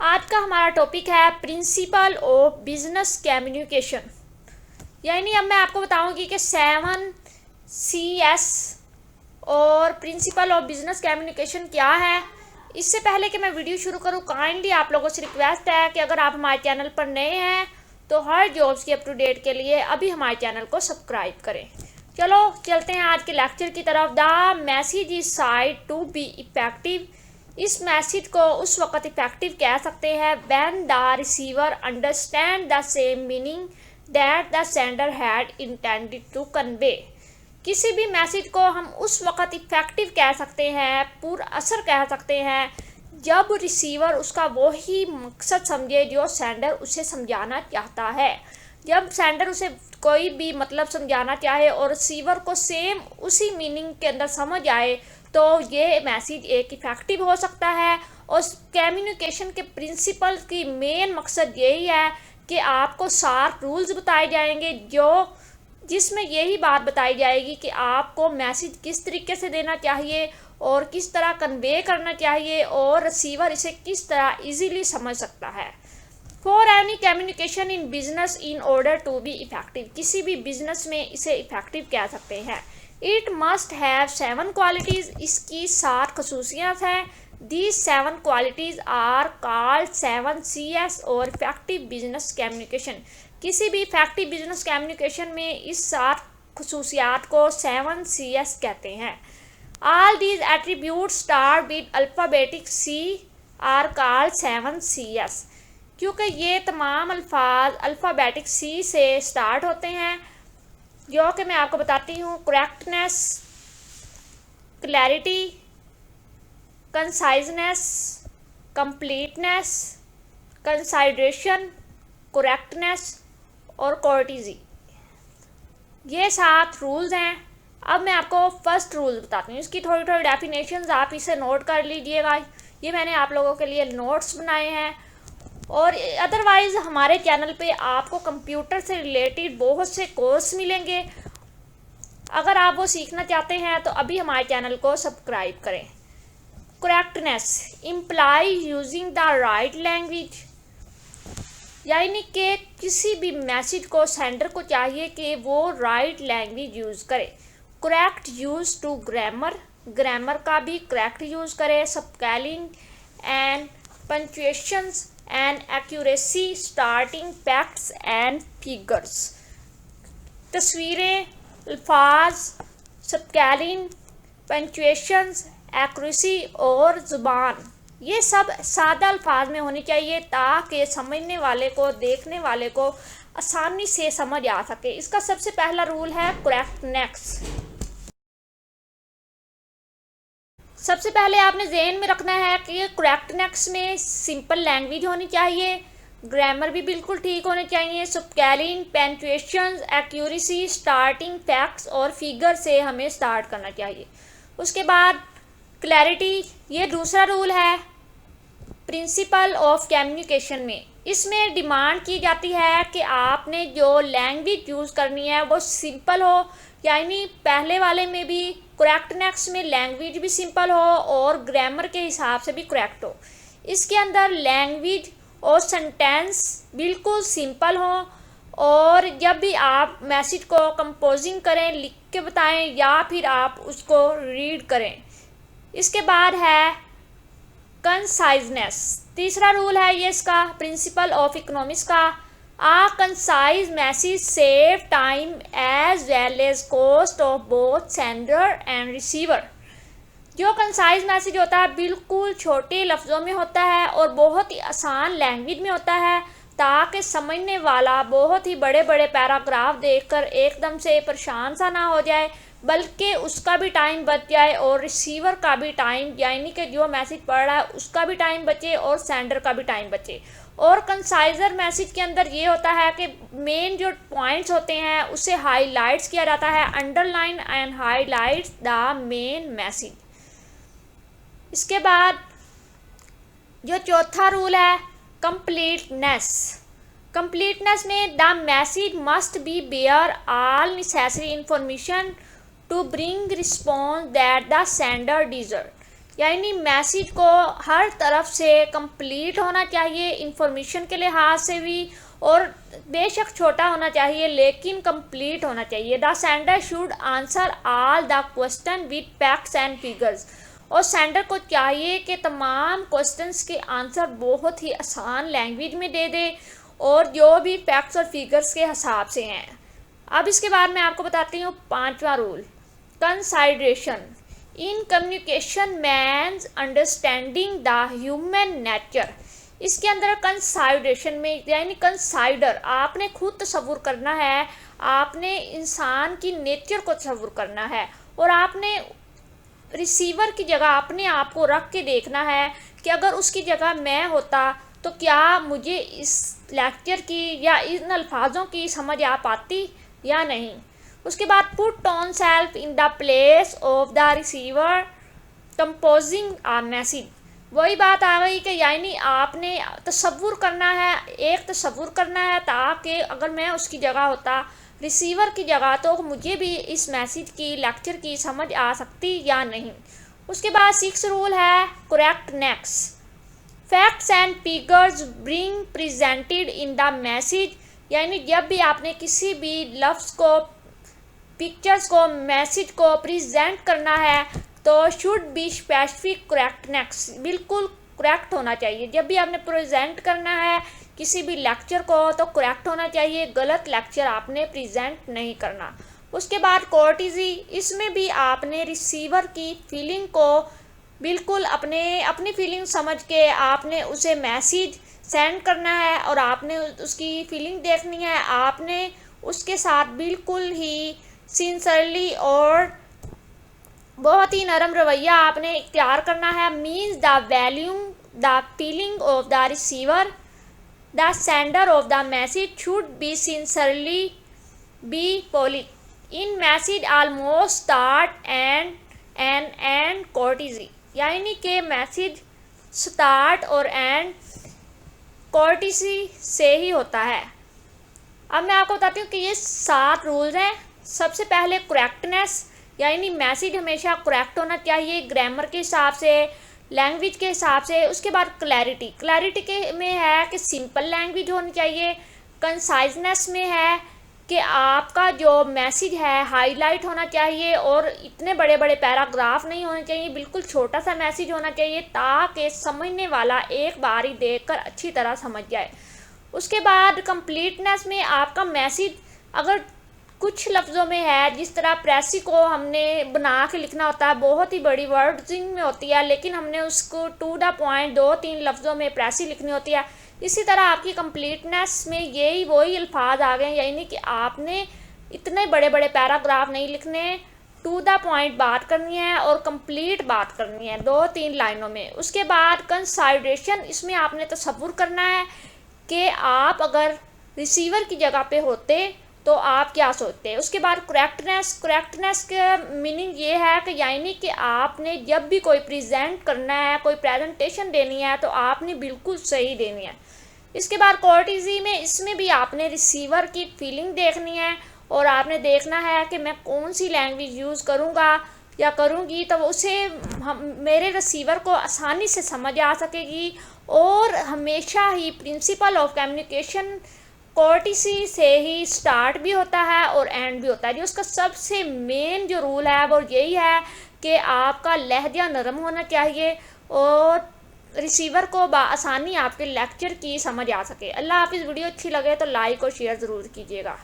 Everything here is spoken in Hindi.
आज का हमारा टॉपिक है प्रिंसिपल ऑफ बिजनेस कम्युनिकेशन। यानी अब मैं आपको बताऊंगी कि 7CS और प्रिंसिपल ऑफ बिजनेस कम्युनिकेशन क्या है। इससे पहले कि मैं वीडियो शुरू करूं, काइंडली आप लोगों से रिक्वेस्ट है कि अगर आप हमारे चैनल पर नए हैं तो हर जॉब्स की अप टू डेट के लिए अभी हमारे चैनल को सब्सक्राइब करें। चलो चलते हैं आज के लेक्चर की तरफ। The message is said to be effective. इस मैसेज को उस वक्त इफेक्टिव कह सकते हैं when the receiver understand the same meaning that the sender had intended to convey. किसी भी मैसेज को हम उस वक्त इफेक्टिव कह सकते हैं, पूरा असर कह सकते हैं, जब रिसीवर उसका वही मकसद समझे जो सेंडर उसे समझाना चाहता है। जब सेंडर उसे कोई भी मतलब समझाना चाहे और रिसीवर को सेम उसी मीनिंग के अंदर समझ आए तो ये मैसेज एक इफेक्टिव हो सकता है। और कम्युनिकेशन के प्रिंसिपल की मेन मकसद यही है कि आपको 7 रूल्स बताए जाएंगे जिसमें यही बात बताई जाएगी कि आपको मैसेज किस तरीके से देना चाहिए और किस तरह कन्वे करना चाहिए और रिसीवर इसे किस तरह इजीली समझ सकता है। For any communication in business in order to be effective, किसी भी बिजनेस में इसे इफेक्टिव कह सकते हैं। इट मस्ट हैव 7 क्वालिटीज़, इसकी 7 खसूसियात हैं। These 7 qualities are called 7CS और इफेक्टिव बिजनेस कम्युनिकेशन। किसी भी इफेक्टिव बिजनेस कम्युनिकेशन में इस 7 खसूसियात को 7CS कहते हैं। All these attribute start with alphabetic C are called 7CS। क्योंकि ये तमाम अल्फाज अल्फ़ाबेटिक C से स्टार्ट होते हैं, जो कि मैं आपको बताती हूँ। Correctness, clarity, conciseness, completeness, consideration, correctness और कोर्टिजी। ये 7 रूल्स हैं। अब मैं आपको फर्स्ट रूल बताती हूँ, इसकी थोड़ी थोड़ी डेफिनेशंस आप इसे नोट कर लीजिएगा। ये मैंने आप लोगों के लिए नोट्स बनाए हैं। और अदरवाइज़ हमारे चैनल पे आपको कंप्यूटर से रिलेटेड बहुत से कोर्स मिलेंगे। अगर आप वो सीखना चाहते हैं तो अभी हमारे चैनल को सब्सक्राइब करें। Correctness imply using the right language, यानी कि किसी भी मैसेज को सेंडर को चाहिए कि वो राइट लैंग्वेज यूज़ करे। Correct use to grammar, grammar का भी करेक्ट यूज़ करे। Spelling and punctuations and accuracy starting facts and figures। तस्वीरें, अल्फाज, स्पेलिंग, पंक्चुएशंस, एक्यूरेसी और ज़ुबान, ये सब सादा अल्फाज में होनी चाहिए ताकि समझने वाले को, देखने वाले को आसानी से समझ आ सके। इसका सबसे पहला रूल है करेक्टनेस। सबसे पहले आपने ज़हन में रखना है कि करेक्टनेस में सिंपल लैंग्वेज होनी चाहिए, ग्रामर भी बिल्कुल ठीक होने चाहिए, spelling, punctuations, accuracy, starting facts और फिगर से हमें स्टार्ट करना चाहिए। उसके बाद क्लैरिटी, ये दूसरा रूल है प्रिंसिपल ऑफ कम्युनिकेशन में। इसमें डिमांड की जाती है कि आपने जो लैंग्वेज यूज़ करनी है वो सिंपल हो, यानी पहले वाले में भी करेक्टनेस में लैंग्वेज भी सिंपल हो और ग्रामर के हिसाब से भी करेक्ट हो। इसके अंदर लैंग्वेज और सेंटेंस बिल्कुल सिंपल हो और जब भी आप मैसेज को कंपोजिंग करें, लिख के बताएं या फिर आप उसको रीड करें। इसके बाद है कंसाइजनेस, तीसरा रूल है ये इसका प्रिंसिपल ऑफ इकोनॉमिक्स का। A concise message save time as well as cost of both sender and receiver। जो कंसाइज मैसेज होता है बिल्कुल छोटे लफ्ज़ों में होता है और बहुत ही आसान लैंग्वेज में होता है ताकि समझने वाला बहुत ही बड़े बड़े पैराग्राफ देखकर एकदम से परेशान सा ना हो जाए, बल्कि उसका भी टाइम बच जाए और रिसीवर का भी टाइम, यानी कि जो मैसेज पढ़ रहा है उसका भी टाइम बचे और सेंडर का भी टाइम बचे। और कंसाइजर मैसेज के अंदर ये होता है कि मेन जो पॉइंट्स होते हैं उसे हाईलाइट्स किया जाता है, underline and highlights the main message. इसके बाद जो चौथा रूल है कंप्लीटनेस। कंप्लीटनेस में the message must be bear all necessary information to bring response that the sender deserve. यानी मैसेज को हर तरफ से कंप्लीट होना चाहिए, इंफॉर्मेशन के लिहाज से भी, और बेशक छोटा होना चाहिए लेकिन कंप्लीट होना चाहिए। The sender should answer all the question with facts and figures, और सेंडर को चाहिए कि तमाम क्वेश्चंस के आंसर बहुत ही आसान लैंग्वेज में दे दे और जो भी फैक्ट्स और फिगर्स के हिसाब से हैं। अब इसके बाद मैं आपको बताती हूँ 5वां rule, consideration in communication means understanding the human nature. इसके अंदर कंसाइडरेशन में यानी कंसाइडर, आपने खुद तसव्वुर करना है, आपने इंसान की नेचर को तसव्वुर करना है और आपने रिसीवर की जगह अपने आप को रख के देखना है कि अगर उसकी जगह मैं होता तो क्या मुझे इस लेक्चर की या इन अल्फाजों की समझ आ पाती या नहीं। उसके बाद put on self in the place of the receiver composing a message. वही बात आ गई कि यानी आपने तसव्वुर करना है, एक तसव्वुर करना है ताकि अगर मैं उसकी जगह होता, रिसीवर की जगह, तो मुझे भी इस मैसेज की लेक्चर की समझ आ सकती या नहीं। उसके बाद 6 रूल है correctness, facts and figures bring presented in the message. यानी जब भी आपने किसी भी लफ्ज़ को, पिक्चर्स को, मैसेज को प्रेजेंट करना है तो शुड बी स्पेसिफिक करेक्टनेस, बिल्कुल करेक्ट होना चाहिए। जब भी आपने प्रेजेंट करना है किसी भी लेक्चर को तो करेक्ट होना चाहिए, गलत लेक्चर आपने प्रेजेंट नहीं करना। उसके बाद कोर्टिजी, इसमें भी आपने रिसीवर की फीलिंग को बिल्कुल अपनी फीलिंग समझ के आपने उसे मैसेज सेंड करना है और आपने उसकी फीलिंग देखनी है, आपने उसके साथ बिल्कुल ही सिंसियरली और बहुत ही नरम रवैया आपने इख्तियार करना है। Means the value the feeling of the receiver, the sender of the message should be sincerely be polite in message almost start and courtesy. यानी कि मैसेज स्टार्ट और एंड कोर्टिजी से ही होता है। अब मैं आपको बताती हूँ कि ये 7 रूल्स हैं। सबसे पहले करेक्टनेस, यानी मैसेज हमेशा करेक्ट होना चाहिए ग्रामर के हिसाब से, लैंग्वेज के हिसाब से। उसके बाद क्लैरिटी, क्लैरिटी के में है कि सिंपल लैंग्वेज होनी चाहिए। कंसाइजनेस में है कि आपका जो मैसेज है हाईलाइट होना चाहिए और इतने बड़े बड़े पैराग्राफ नहीं होने चाहिए, बिल्कुल छोटा सा मैसेज होना चाहिए ताकि समझने वाला एक बार ही देखकर अच्छी तरह समझ जाए। उसके बाद कंप्लीटनेस में आपका मैसेज अगर कुछ लफ्ज़ों में है, जिस तरह प्रेसी को हमने बना के लिखना होता है, बहुत ही बड़ी वर्डिंग में होती है, लेकिन हमने उसको टू द पॉइंट 2-3 लफ्ज़ों में प्रेसी लिखनी होती है। इसी तरह आपकी कंप्लीटनेस में यही वही अल्फाज आ गए, यानी कि आपने इतने बड़े बड़े पैराग्राफ नहीं लिखने, टू द पॉइंट बात करनी है और कंप्लीट बात करनी है 2-3 लाइनों में। उसके बाद कंसाइडरेशन, इसमें आपने तसव्वुर करना है कि आप अगर रिसीवर की जगह पे होते तो आप क्या सोचते हैं। उसके बाद करेक्टनेस, करेक्टनेस का मीनिंग ये है कि यानी कि आपने जब भी कोई प्रेजेंट करना है, कोई प्रेजेंटेशन देनी है तो आपने बिल्कुल सही देनी है। इसके बाद कोर्टिजी में, इसमें भी आपने रिसीवर की फीलिंग देखनी है और आपने देखना है कि मैं कौन सी लैंग्वेज यूज़ करूँगा या करूँगी तो उसे मेरे रिसीवर को आसानी से समझ आ सकेगी। और हमेशा ही प्रिंसिपल ऑफ कम्युनिकेशन कोर्टिसी से ही स्टार्ट भी होता है और एंड भी होता है। जो उसका सबसे मेन जो रूल है वो यही है कि आपका लहजा नरम होना चाहिए और रिसीवर को आसानी आपके लेक्चर की समझ आ सके। अल्लाह हाफिज़। वीडियो अच्छी लगे तो लाइक और शेयर ज़रूर कीजिएगा।